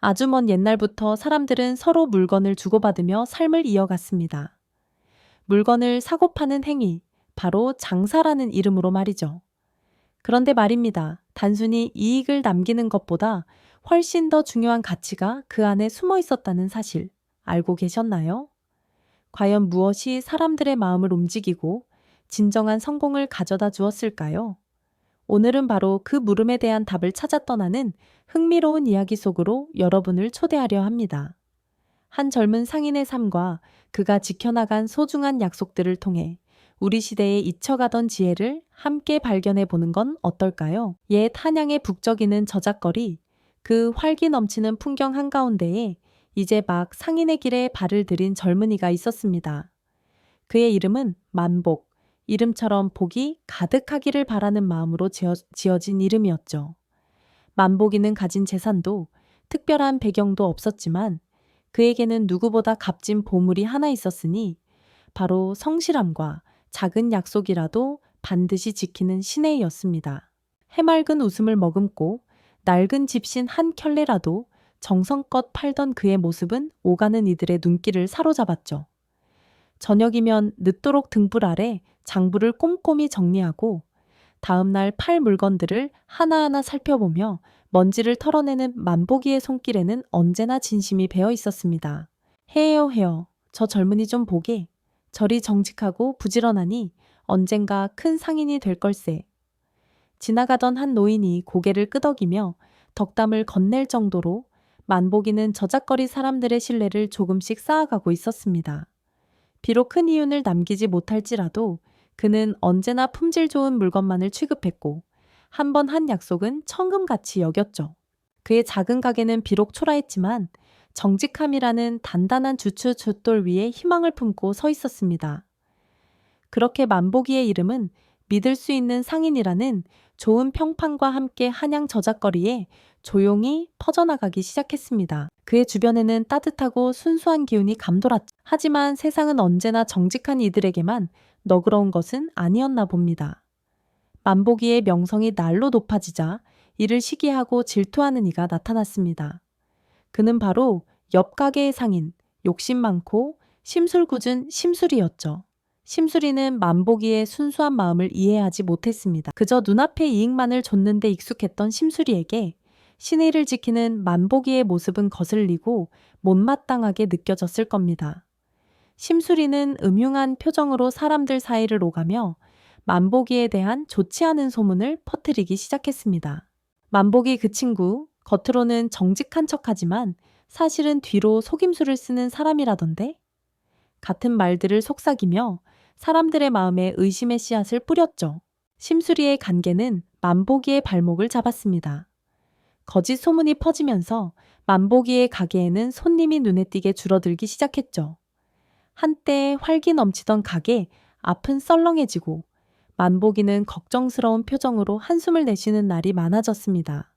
아주 먼 옛날부터 사람들은 서로 물건을 주고받으며 삶을 이어갔습니다. 물건을 사고 파는 행위, 바로 장사라는 이름으로 말이죠. 그런데 말입니다. 단순히 이익을 남기는 것보다 훨씬 더 중요한 가치가 그 안에 숨어 있었다는 사실 알고 계셨나요? 과연 무엇이 사람들의 마음을 움직이고 진정한 성공을 가져다 주었을까요? 오늘은 바로 그 물음에 대한 답을 찾아 떠나는 흥미로운 이야기 속으로 여러분을 초대하려 합니다. 한 젊은 상인의 삶과 그가 지켜나간 소중한 약속들을 통해 우리 시대에 잊혀가던 지혜를 함께 발견해 보는 건 어떨까요? 옛 한양의 북적이는 저작거리, 그 활기 넘치는 풍경 한가운데에 이제 막 상인의 길에 발을 들인 젊은이가 있었습니다. 그의 이름은 만복, 이름처럼 복이 가득하기를 바라는 마음으로 지어진 이름이었죠. 만복이는 가진 재산도 특별한 배경도 없었지만 그에게는 누구보다 값진 보물이 하나 있었으니 바로 성실함과 작은 약속이라도 반드시 지키는 신뢰였습니다. 해맑은 웃음을 머금고 낡은 집신 한 켤레라도 정성껏 팔던 그의 모습은 오가는 이들의 눈길을 사로잡았죠. 저녁이면 늦도록 등불 아래 장부를 꼼꼼히 정리하고 다음날 팔 물건들을 하나하나 살펴보며 먼지를 털어내는 만보기의 손길에는 언제나 진심이 배어 있었습니다. 해요 해요. 저 젊은이 좀 보게. 저리 정직하고 부지런하니 언젠가 큰 상인이 될 걸세. 지나가던 한 노인이 고개를 끄덕이며 덕담을 건넬 정도로 만보기는 저작거리 사람들의 신뢰를 조금씩 쌓아가고 있었습니다. 비록 큰 이윤을 남기지 못할지라도 그는 언제나 품질 좋은 물건만을 취급했고 한 번 한 약속은 천금같이 여겼죠. 그의 작은 가게는 비록 초라했지만 정직함이라는 단단한 주추 숫돌 위에 희망을 품고 서 있었습니다. 그렇게 만보기의 이름은 믿을 수 있는 상인이라는 좋은 평판과 함께 한양 저작거리에 조용히 퍼져나가기 시작했습니다. 그의 주변에는 따뜻하고 순수한 기운이 감돌았죠. 하지만 세상은 언제나 정직한 이들에게만 너그러운 것은 아니었나 봅니다. 만보기의 명성이 날로 높아지자 이를 시기하고 질투하는 이가 나타났습니다. 그는 바로 옆 가게의 상인, 욕심 많고 심술궂은 심술이었죠. 심술이는 만보기의 순수한 마음을 이해하지 못했습니다. 그저 눈앞의 이익만을 좇는 데 익숙했던 심술이에게 신의를 지키는 만보기의 모습은 거슬리고 못마땅하게 느껴졌을 겁니다. 심술이는 음흉한 표정으로 사람들 사이를 오가며 만보기에 대한 좋지 않은 소문을 퍼뜨리기 시작했습니다. 만보기 그 친구, 겉으로는 정직한 척하지만 사실은 뒤로 속임수를 쓰는 사람이라던데? 같은 말들을 속삭이며 사람들의 마음에 의심의 씨앗을 뿌렸죠. 심수리의 간계는 만보기의 발목을 잡았습니다. 거짓 소문이 퍼지면서 만보기의 가게에는 손님이 눈에 띄게 줄어들기 시작했죠. 한때 활기 넘치던 가게 앞은 썰렁해지고 만보기는 걱정스러운 표정으로 한숨을 내쉬는 날이 많아졌습니다.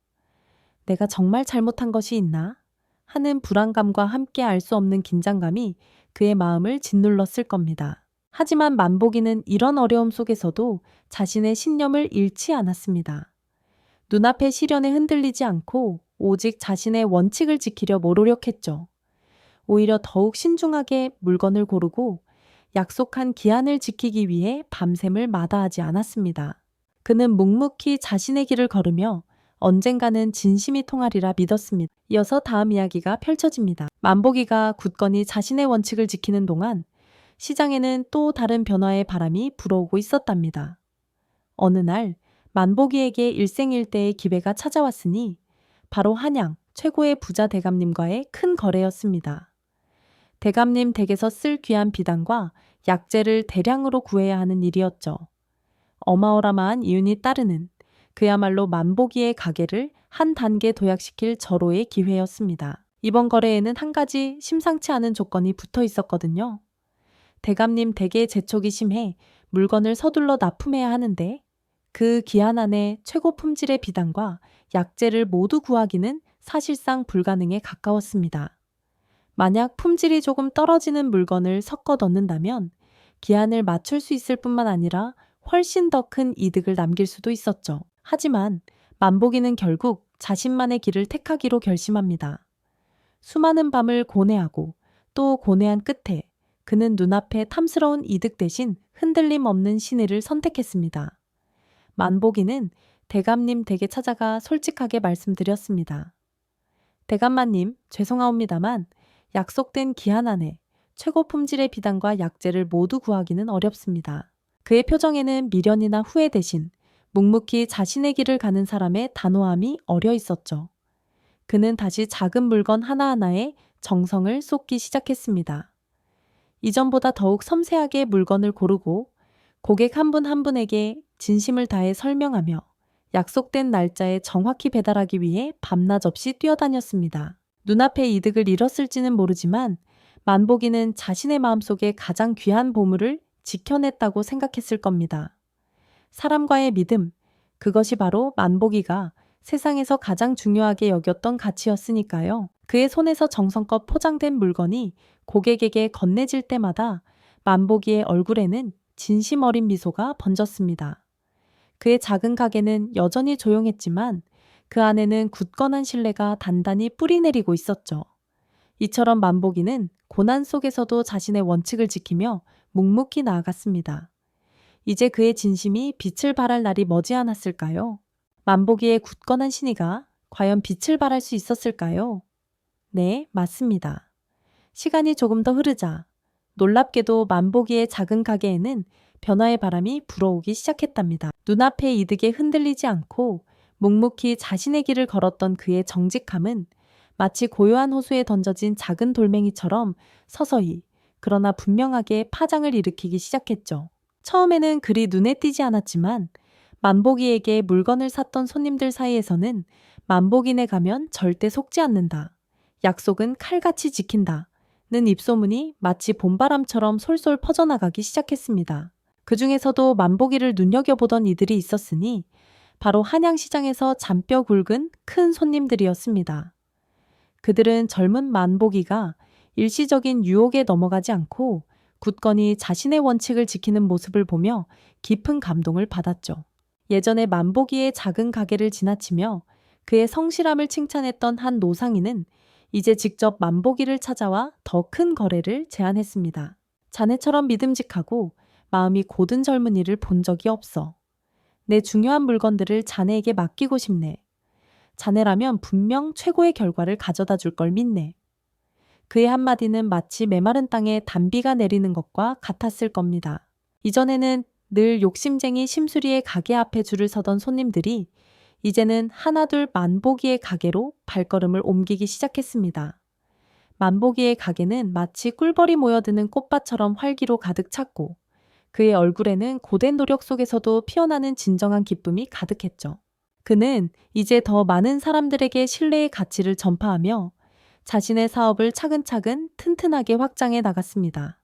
내가 정말 잘못한 것이 있나? 하는 불안감과 함께 알 수 없는 긴장감이 그의 마음을 짓눌렀을 겁니다. 하지만 만보기는 이런 어려움 속에서도 자신의 신념을 잃지 않았습니다. 눈앞의 시련에 흔들리지 않고 오직 자신의 원칙을 지키려 노력했죠. 오히려 더욱 신중하게 물건을 고르고 약속한 기한을 지키기 위해 밤샘을 마다하지 않았습니다. 그는 묵묵히 자신의 길을 걸으며 언젠가는 진심이 통하리라 믿었습니다. 이어서 다음 이야기가 펼쳐집니다. 만보기가 굳건히 자신의 원칙을 지키는 동안 시장에는 또 다른 변화의 바람이 불어오고 있었답니다. 어느 날 만보기에게 일생일대의 기회가 찾아왔으니 바로 한양 최고의 부자 대감님과의 큰 거래였습니다. 대감님 댁에서 쓸 귀한 비단과 약재를 대량으로 구해야 하는 일이었죠. 어마어마한 이윤이 따르는 그야말로 만보기의 가게를 한 단계 도약시킬 절호의 기회였습니다. 이번 거래에는 한 가지 심상치 않은 조건이 붙어 있었거든요. 대감님 댁의 재촉이 심해 물건을 서둘러 납품해야 하는데 그 기한 안에 최고 품질의 비단과 약재를 모두 구하기는 사실상 불가능에 가까웠습니다. 만약 품질이 조금 떨어지는 물건을 섞어 넣는다면 기한을 맞출 수 있을 뿐만 아니라 훨씬 더 큰 이득을 남길 수도 있었죠. 하지만 만보기는 결국 자신만의 길을 택하기로 결심합니다. 수많은 밤을 고뇌하고 또 고뇌한 끝에 그는 눈앞에 탐스러운 이득 대신 흔들림 없는 신의를 선택했습니다. 만보기는 대감님 댁에 찾아가 솔직하게 말씀드렸습니다. 대감마님, 죄송하옵니다만 약속된 기한 안에 최고 품질의 비단과 약재를 모두 구하기는 어렵습니다. 그의 표정에는 미련이나 후회 대신 묵묵히 자신의 길을 가는 사람의 단호함이 어려 있었죠. 그는 다시 작은 물건 하나하나에 정성을 쏟기 시작했습니다. 이전보다 더욱 섬세하게 물건을 고르고 고객 한 분 한 분에게 진심을 다해 설명하며 약속된 날짜에 정확히 배달하기 위해 밤낮 없이 뛰어다녔습니다. 눈앞의 이득을 잃었을지는 모르지만 만보기는 자신의 마음속에 가장 귀한 보물을 지켜냈다고 생각했을 겁니다. 사람과의 믿음, 그것이 바로 만보기가 세상에서 가장 중요하게 여겼던 가치였으니까요. 그의 손에서 정성껏 포장된 물건이 고객에게 건네질 때마다 만보기의 얼굴에는 진심 어린 미소가 번졌습니다. 그의 작은 가게는 여전히 조용했지만 그 안에는 굳건한 신뢰가 단단히 뿌리내리고 있었죠. 이처럼 만보기는 고난 속에서도 자신의 원칙을 지키며 묵묵히 나아갔습니다. 이제 그의 진심이 빛을 발할 날이 머지않았을까요? 만보기의 굳건한 신의가 과연 빛을 발할 수 있었을까요? 네, 맞습니다. 시간이 조금 더 흐르자 놀랍게도 만보기의 작은 가게에는 변화의 바람이 불어오기 시작했답니다. 눈앞의 이득에 흔들리지 않고 묵묵히 자신의 길을 걸었던 그의 정직함은 마치 고요한 호수에 던져진 작은 돌멩이처럼 서서히 그러나 분명하게 파장을 일으키기 시작했죠. 처음에는 그리 눈에 띄지 않았지만 만보기에게 물건을 샀던 손님들 사이에서는 만보기네 가면 절대 속지 않는다. 약속은 칼같이 지킨다. 는 입소문이 마치 봄바람처럼 솔솔 퍼져나가기 시작했습니다. 그 중에서도 만보기를 눈여겨보던 이들이 있었으니 바로 한양시장에서 잔뼈 굵은 큰 손님들이었습니다. 그들은 젊은 만보기가 일시적인 유혹에 넘어가지 않고 굳건히 자신의 원칙을 지키는 모습을 보며 깊은 감동을 받았죠. 예전에 만보기의 작은 가게를 지나치며 그의 성실함을 칭찬했던 한 노상인은 이제 직접 만보기를 찾아와 더 큰 거래를 제안했습니다. 자네처럼 믿음직하고 마음이 고든 젊은이를 본 적이 없어. 내 중요한 물건들을 자네에게 맡기고 싶네. 자네라면 분명 최고의 결과를 가져다 줄 걸 믿네. 그의 한마디는 마치 메마른 땅에 단비가 내리는 것과 같았을 겁니다. 이전에는 늘 욕심쟁이 심수리의 가게 앞에 줄을 서던 손님들이 이제는 하나둘 만보기의 가게로 발걸음을 옮기기 시작했습니다. 만보기의 가게는 마치 꿀벌이 모여드는 꽃밭처럼 활기로 가득 찼고 그의 얼굴에는 고된 노력 속에서도 피어나는 진정한 기쁨이 가득했죠. 그는 이제 더 많은 사람들에게 신뢰의 가치를 전파하며 자신의 사업을 차근차근 튼튼하게 확장해 나갔습니다.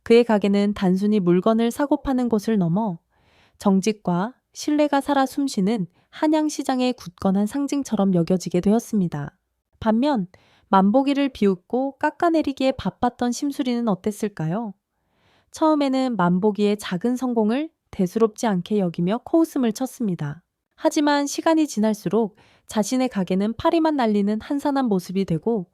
그의 가게는 단순히 물건을 사고 파는 곳을 넘어 정직과 신뢰가 살아 숨쉬는 한양시장의 굳건한 상징처럼 여겨지게 되었습니다. 반면 만보기를 비웃고 깎아내리기에 바빴던 심수리는 어땠을까요? 처음에는 만보기의 작은 성공을 대수롭지 않게 여기며 코웃음을 쳤습니다. 하지만 시간이 지날수록 자신의 가게는 파리만 날리는 한산한 모습이 되고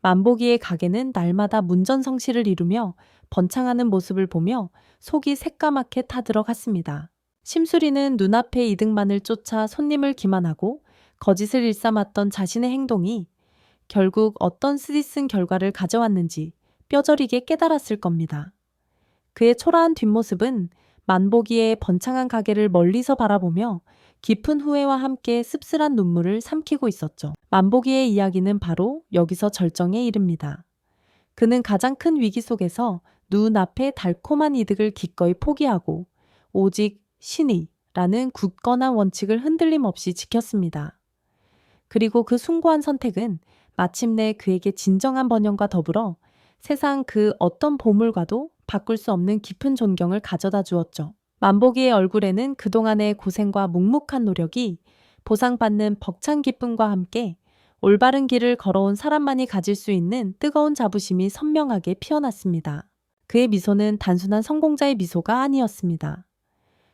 만보기의 가게는 날마다 문전성시를 이루며 번창하는 모습을 보며 속이 새까맣게 타들어갔습니다. 심수리는 눈앞의 이득만을 쫓아 손님을 기만하고 거짓을 일삼았던 자신의 행동이 결국 어떤 쓰디쓴 결과를 가져왔는지 뼈저리게 깨달았을 겁니다. 그의 초라한 뒷모습은 만보기의 번창한 가게를 멀리서 바라보며 깊은 후회와 함께 씁쓸한 눈물을 삼키고 있었죠. 만보기의 이야기는 바로 여기서 절정에 이릅니다. 그는 가장 큰 위기 속에서 눈앞의 달콤한 이득을 기꺼이 포기하고 오직 신의라는 굳건한 원칙을 흔들림 없이 지켰습니다. 그리고 그 숭고한 선택은 마침내 그에게 진정한 번영과 더불어 세상 그 어떤 보물과도 바꿀 수 없는 깊은 존경을 가져다 주었죠. 만보기의 얼굴에는 그동안의 고생과 묵묵한 노력이 보상받는 벅찬 기쁨과 함께 올바른 길을 걸어온 사람만이 가질 수 있는 뜨거운 자부심이 선명하게 피어났습니다. 그의 미소는 단순한 성공자의 미소가 아니었습니다.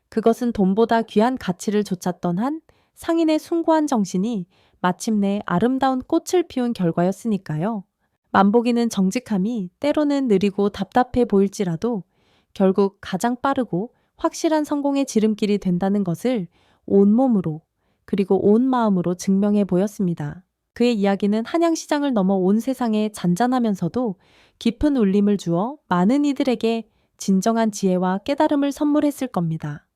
그것은 돈보다 귀한 가치를 좇았던 한 상인의 숭고한 정신이 마침내 아름다운 꽃을 피운 결과였으니까요. 만보기는 정직함이 때로는 느리고 답답해 보일지라도 결국 가장 빠르고 확실한 성공의 지름길이 된다는 것을 온몸으로 그리고 온 마음으로 증명해 보였습니다. 그의 이야기는 한양시장을 넘어 온 세상에 잔잔하면서도 깊은 울림을 주어 많은 이들에게 진정한 지혜와 깨달음을 선물했을 겁니다.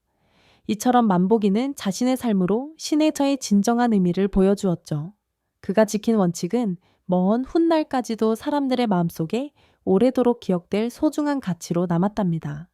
이처럼 만보기는 자신의 삶으로 신의 저의 진정한 의미를 보여주었죠. 그가 지킨 원칙은 먼 훗날까지도 사람들의 마음속에 오래도록 기억될 소중한 가치로 남았답니다.